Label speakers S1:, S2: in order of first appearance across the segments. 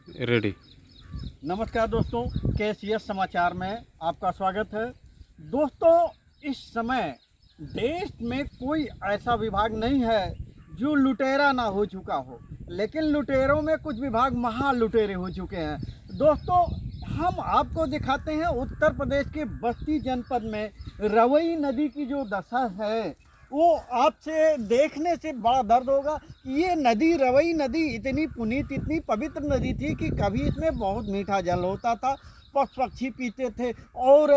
S1: Ready.
S2: नमस्कार दोस्तों, KCS समाचार में आपका स्वागत है। दोस्तों, इस समय देश में कोई ऐसा विभाग नहीं है जो लुटेरा ना हो चुका हो, लेकिन लुटेरों में कुछ विभाग महा लुटेरे हो चुके हैं। दोस्तों, हम आपको दिखाते हैं उत्तर प्रदेश के बस्ती जनपद में रवई नदी की जो दशा है, वो आपसे देखने से बड़ा दर्द होगा। ये नदी, रवई नदी, इतनी पुनीत, इतनी पवित्र नदी थी कि कभी इसमें बहुत मीठा जल होता था, पशु पक्षी पीते थे और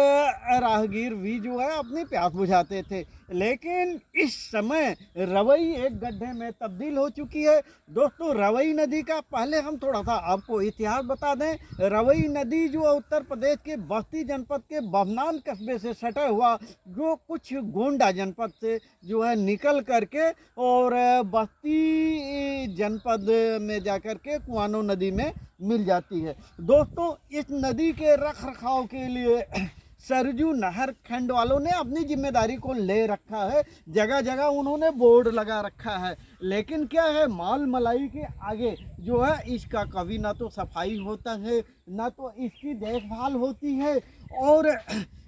S2: राहगीर भी जो है अपनी प्यास बुझाते थे। लेकिन इस समय रवई एक गड्ढे में तब्दील हो चुकी है। दोस्तों, रवई नदी का पहले हम थोड़ा सा आपको इतिहास बता दें। रवई नदी जो उत्तर प्रदेश के बस्ती जनपद के बभनान कस्बे से सटा हुआ, जो कुछ गोंडा जनपद से जो है निकल करके और बस्ती जनपद में जाकर के कुआनो नदी में मिल जाती है। दोस्तों, इस नदी के रख रखाव के लिए सरजू नहर खंड वालों ने अपनी जिम्मेदारी को ले रखा है। जगह जगह उन्होंने बोर्ड लगा रखा है, लेकिन क्या है, माल मलाई के आगे जो है इसका कभी ना तो सफाई होता है, ना तो इसकी देखभाल होती है। और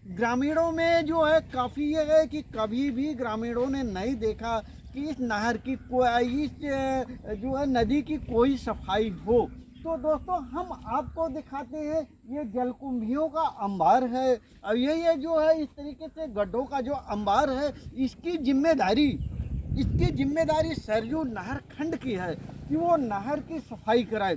S2: ग्रामीणों में जो है काफ़ी ये है कि कभी भी ग्रामीणों ने नहीं देखा कि इस नहर की कोई, इस जो है नदी की कोई सफाई हो। तो दोस्तों, हम आपको दिखाते हैं, ये जलकुंभियों का अंबार है। और ये जो है इस तरीके से गड्ढों का जो अंबार है, इसकी जिम्मेदारी सरजू नहर खंड की है कि वो नहर की सफाई कराए।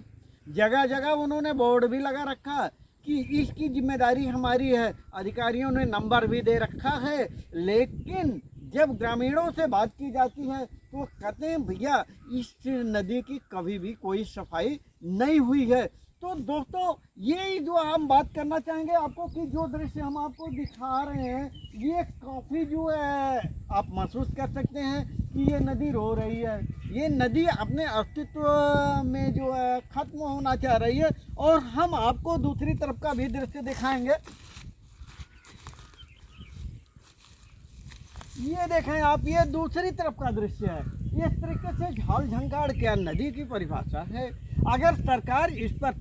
S2: जगह जगह उन्होंने बोर्ड भी लगा रखा कि इसकी जिम्मेदारी हमारी है, अधिकारियों ने नंबर भी दे रखा है। लेकिन जब ग्रामीणों से बात की जाती है तो कहते हैं भैया, इस नदी की कभी भी कोई सफाई नहीं हुई है। तो दोस्तों, ये जो हम बात करना चाहेंगे आपको कि जो दृश्य हम आपको दिखा रहे हैं, ये काफ़ी जो है आप महसूस कर सकते हैं कि ये नदी रो रही है। ये नदी अपने अस्तित्व में जो है खत्म होना चाह रही है। और हम आपको दूसरी तरफ का भी दृश्य दिखाएंगे। ये देखें आप, ये दूसरी तरफ का दृश्य है। इस तरीके से झाल झंकार क्या नदी की परिभाषा है। अगर सरकार इस पर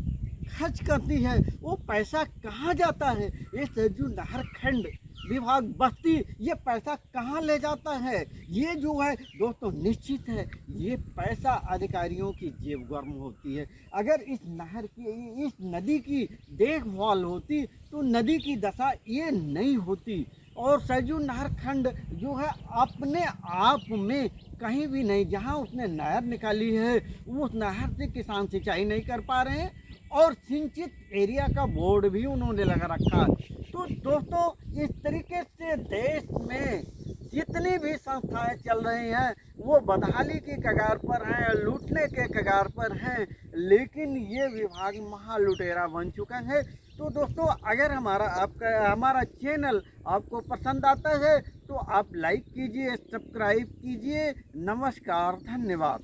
S2: खर्च करती है, वो पैसा कहाँ जाता है? ये सरजू नहर खंड विभाग बस्ती ये पैसा कहाँ ले जाता है? ये जो है दोस्तों, निश्चित है ये पैसा अधिकारियों की जेब गर्म होती है। अगर इस नहर की, इस नदी की देखभाल होती तो नदी की दशा ये नहीं होती। और सरजू नहर खंड जो है अपने आप में कहीं भी नहीं, जहां उसने नहर निकाली है उस नहर से किसान सिंचाई नहीं कर पा रहे हैं और सिंचित एरिया का बोर्ड भी उन्होंने लगा रखा। तो दोस्तों, इस तरीके से देश में जितनी भी संस्थाएं चल रही हैं वो बदहाली की कगार पर हैं, लूटने के कगार पर हैं। लेकिन ये विभाग महालुटेरा बन चुका है। तो दोस्तों, अगर हमारा चैनल आपको पसंद आता है तो आप लाइक कीजिए, सब्सक्राइब कीजिए। नमस्कार, धन्यवाद।